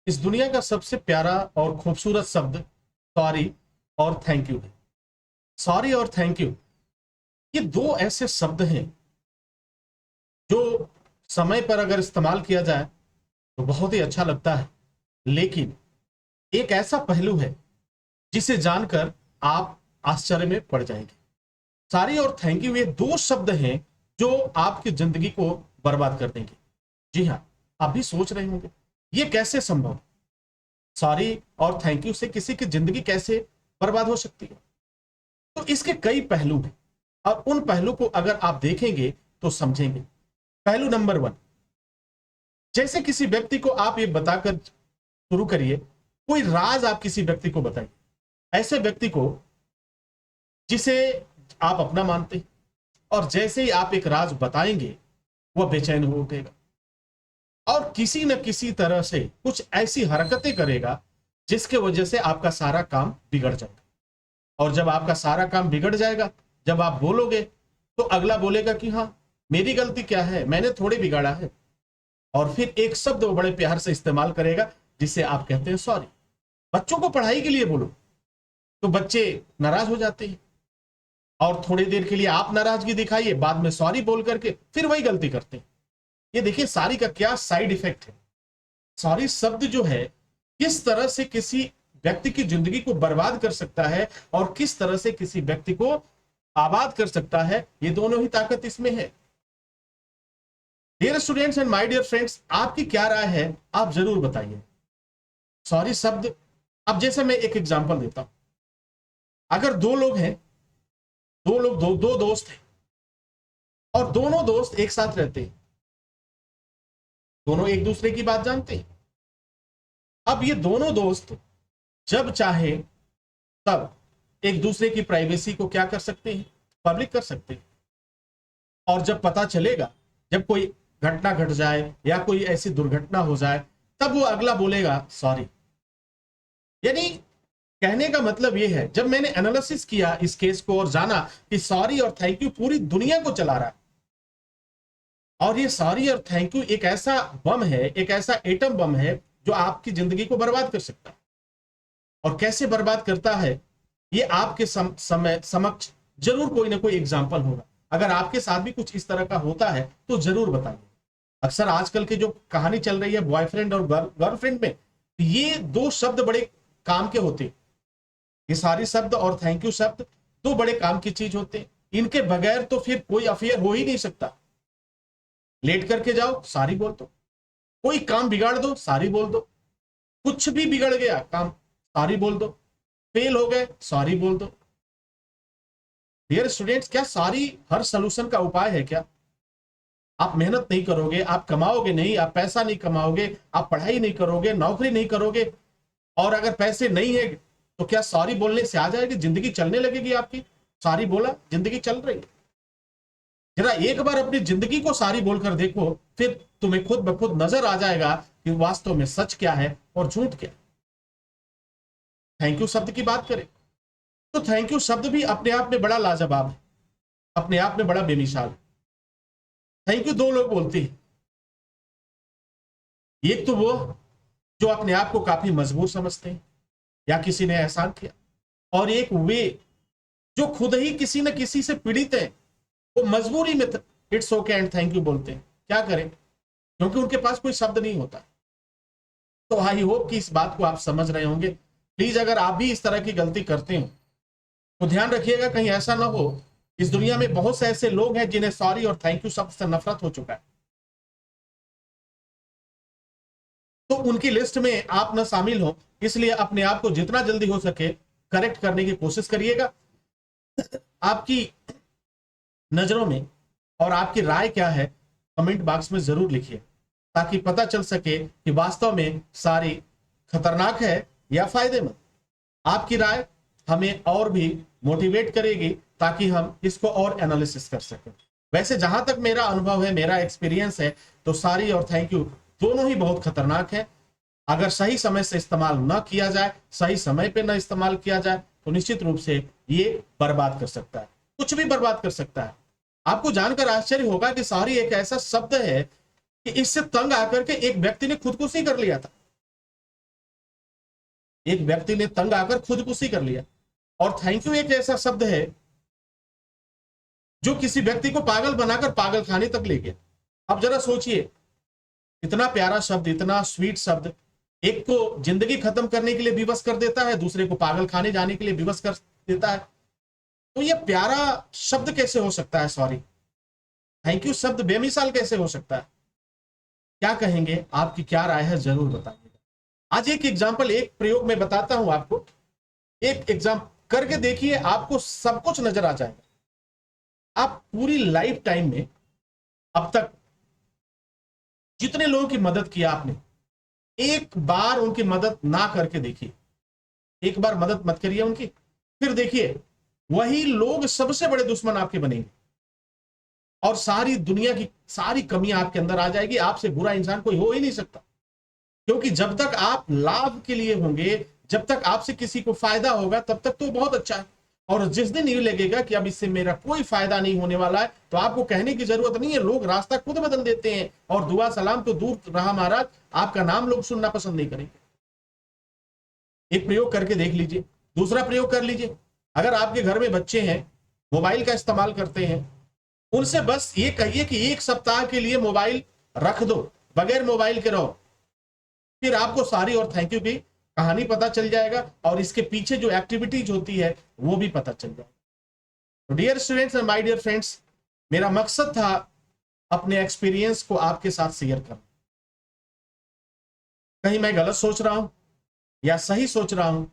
इस दुनिया का सबसे प्यारा और खूबसूरत शब्द सॉरी और थैंक यू है। सॉरी और थैंक यू ये दो ऐसे शब्द हैं जो समय पर अगर इस्तेमाल किया जाए तो बहुत ही अच्छा लगता है, लेकिन एक ऐसा पहलू है जिसे जानकर आप आश्चर्य में पड़ जाएंगे। सॉरी और थैंक यू ये दो शब्द हैं जो आपकी जिंदगी को बर्बाद कर देंगे। जी हाँ, आप भी सोच रहे होंगे ये कैसे संभव, सॉरी और थैंक यू से किसी की जिंदगी कैसे बर्बाद हो सकती है। तो इसके कई पहलू हैं और उन पहलू को अगर आप देखेंगे तो समझेंगे। पहलू नंबर 1, जैसे किसी व्यक्ति को आप ये बताकर शुरू करिए, कोई राज आप किसी व्यक्ति को बताइए, ऐसे व्यक्ति को जिसे आप अपना मानते हैं, और जैसे ही आप एक राज बताएंगे वह बेचैन हो उठेगा और किसी न किसी तरह से कुछ ऐसी हरकतें करेगा जिसके वजह से आपका सारा काम बिगड़ जाएगा। और जब आपका सारा काम बिगड़ जाएगा, जब आप बोलोगे तो अगला बोलेगा कि हाँ, मेरी गलती क्या है, मैंने थोड़ी बिगाड़ा है। और फिर एक शब्द वो बड़े प्यार से इस्तेमाल करेगा जिसे आप कहते हैं सॉरी। बच्चों को पढ़ाई के लिए बोलो तो बच्चे नाराज हो जाते हैं और थोड़ी देर के लिए आप नाराजगी दिखाइए, बाद में सॉरी बोल करके फिर वही गलती करते हैं। ये देखिए सॉरी का क्या साइड इफेक्ट है। सॉरी शब्द जो है किस तरह से किसी व्यक्ति की जिंदगी को बर्बाद कर सकता है और किस तरह से किसी व्यक्ति को आबाद कर सकता है, ये दोनों ही ताकत इसमें है। Dear students and my dear friends, आपकी क्या राय है आप जरूर बताइए। सॉरी शब्द, अब जैसे मैं एक एग्जांपल देता हूं, अगर दो लोग हैं, दो दोस्त हैं और दोनों दोस्त एक साथ रहते हैं, दोनों एक दूसरे की बात जानते हैं। अब ये दोनों दोस्त जब चाहे तब एक दूसरे की प्राइवेसी को क्या कर सकते हैं, पब्लिक कर सकते हैं। और जब पता चलेगा, जब कोई घटना घट जाए या कोई ऐसी दुर्घटना हो जाए, तब वो अगला बोलेगा सॉरी। यानी कहने का मतलब ये है, जब मैंने एनालिसिस किया इस केस को और जाना कि सॉरी और थैंक यू पूरी दुनिया को चला रहा है, और ये सॉरी और थैंक यू एक ऐसा बम है, एक ऐसा एटम बम है जो आपकी जिंदगी को बर्बाद कर सकता है। और कैसे बर्बाद करता है ये आपके समय समक्ष जरूर कोई ना कोई एग्जाम्पल होगा। अगर आपके साथ भी कुछ इस तरह का होता है तो जरूर बताइए। अक्सर आजकल की जो कहानी चल रही है बॉयफ्रेंड और गर्लफ्रेंड में, ये दो शब्द बड़े काम के होते हैं। ये सारी शब्द और थैंक यू शब्द दो बड़े काम की चीज होते हैं। इनके बगैर तो फिर कोई अफेयर हो ही नहीं सकता। लेट करके जाओ सारी बोल दो, कोई काम बिगाड़ दो सारी बोल दो, कुछ भी बिगड़ गया काम सॉरी बोल दो, फेल हो गए सॉरी बोल दो। डियर स्टूडेंट्स, क्या सॉरी हर सलूशन का उपाय है क्या? आप मेहनत नहीं करोगे, आप कमाओगे नहीं, आप पैसा नहीं कमाओगे, आप पढ़ाई नहीं करोगे, नौकरी नहीं करोगे, और अगर पैसे नहीं है तो क्या सॉरी बोलने से आ जाएगी, जिंदगी चलने लगेगी आपकी? सॉरी बोला जिंदगी चल रही। जरा एक बार अपनी जिंदगी को सॉरी बोलकर देखो, फिर तुम्हें खुद ब खुद नजर आ जाएगा कि वास्तव में सच क्या है और झूठ क्या। थैंक यू शब्द की बात करें तो थैंक यू शब्द भी अपने आप में बड़ा लाजवाब है, अपने आप में बड़ा बेमिसाल है। थैंक यू दो लोग बोलते हैं, एक तो वो जो अपने आप को काफी मजबूर समझते हैं या किसी ने एहसान किया, और एक वे जो खुद ही किसी न किसी से पीड़ित है, वो मजबूरी में it's okay and thank you बोलते हैं। क्या करें, क्योंकि उनके पास कोई शब्द नहीं होता। तो आई होप कि इस बात को आप समझ रहे होंगे। प्लीज अगर आप भी इस तरह की गलती करते हो तो ध्यान रखिएगा, कहीं ऐसा ना हो। इस दुनिया में बहुत से ऐसे लोग हैं जिन्हें सॉरी और थैंक यू शब्द से नफरत हो चुका है, तो उनकी लिस्ट में आप ना शामिल हो। इसलिए अपने आप को जितना जल्दी हो सके करेक्ट करने की कोशिश करिएगा। आपकी नजरों में और आपकी राय क्या है कमेंट बॉक्स में जरूर लिखिए, ताकि पता चल सके कि वास्तव में सारी खतरनाक है या फायदेमंद। आपकी राय हमें और भी मोटिवेट करेगी ताकि हम इसको और एनालिसिस कर सकें। वैसे जहां तक मेरा अनुभव है, मेरा एक्सपीरियंस है, तो सॉरी और थैंक यू दोनों ही बहुत खतरनाक है। अगर सही समय से इस्तेमाल ना किया जाए, सही समय पे ना इस्तेमाल किया जाए, तो निश्चित रूप से ये बर्बाद कर सकता है, कुछ भी बर्बाद कर सकता है। आपको जानकर आश्चर्य होगा कि सॉरी एक ऐसा शब्द है कि इससे तंग आकर के एक व्यक्ति ने खुदकुशी कर लिया था। एक व्यक्ति ने तंग आकर खुदकुशी कर लिया। और थैंक यू एक ऐसा शब्द है जो किसी व्यक्ति को पागल बनाकर पागल खाने तक ले गया। अब जरा सोचिए, इतना प्यारा शब्द, इतना स्वीट शब्द एक को जिंदगी खत्म करने के लिए विवश कर देता है, दूसरे को पागल खाने जाने के लिए विवश कर देता है। तो ये प्यारा शब्द कैसे हो सकता है? सॉरी, थैंक यू शब्द बेमिसाल कैसे हो सकता है? क्या कहेंगे? आपकी क्या राय है, जरूर बताइएगा। आज एक एग्जाम्पल, एक प्रयोग में बताता हूं आपको। एक एग्जाम करके देखिए, आपको सब कुछ नजर आ जाएगा। आप पूरी लाइफ टाइम में अब तक जितने लोगों की मदद किया आपने, एक बार उनकी मदद ना करके देखिए। एक बार मदद मत करिए उनकी, फिर देखिए वही लोग सबसे बड़े दुश्मन आपके बनेंगे और सारी दुनिया की सारी कमियां आपके अंदर आ जाएगी। आपसे बुरा इंसान कोई हो ही नहीं सकता, क्योंकि जब तक आप लाभ के लिए होंगे, जब तक आपसे किसी को फायदा होगा, तब तक तो बहुत अच्छा है। और जिस दिन ये लगेगा कि अब इससे मेरा कोई फायदा नहीं होने वाला है, तो आपको कहने की जरूरत नहीं है, लोग रास्ता खुद बदल देते हैं। और दुआ सलाम तो दूर रहा महाराज, आपका नाम लोग सुनना पसंद नहीं करेंगे। एक प्रयोग करके देख लीजिए। दूसरा प्रयोग कर लीजिए, अगर आपके घर में बच्चे हैं, मोबाइल का इस्तेमाल करते हैं, उनसे बस ये कहिए कि एक सप्ताह के लिए मोबाइल रख दो, बगैर मोबाइल के रहो। फिर आपको सारी और थैंक यू की कहानी पता चल जाएगा और इसके पीछे जो एक्टिविटीज होती है वो भी पता चल जाएगा। तो dear students and my dear friends, मेरा मकसद था अपने एक्सपीरियंस को आपके साथ शेयर करना। कहीं मैं गलत सोच रहा हूं या सही सोच रहा हूं,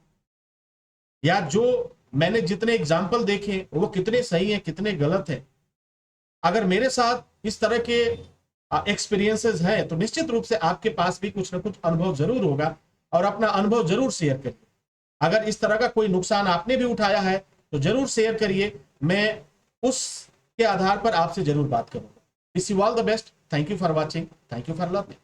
या जो मैंने जितने एग्जाम्पल देखे वो कितने सही हैं कितने गलत हैं, अगर मेरे साथ इस तरह के एक्सपीरियंसेस हैं तो निश्चित रूप से आपके पास भी कुछ ना कुछ अनुभव जरूर होगा और अपना अनुभव जरूर शेयर करिए। अगर इस तरह का कोई नुकसान आपने भी उठाया है तो जरूर शेयर करिए, मैं उसके आधार पर आपसे जरूर बात करूंगा। Wish you all the best. Thank you for watching, thank you for learning.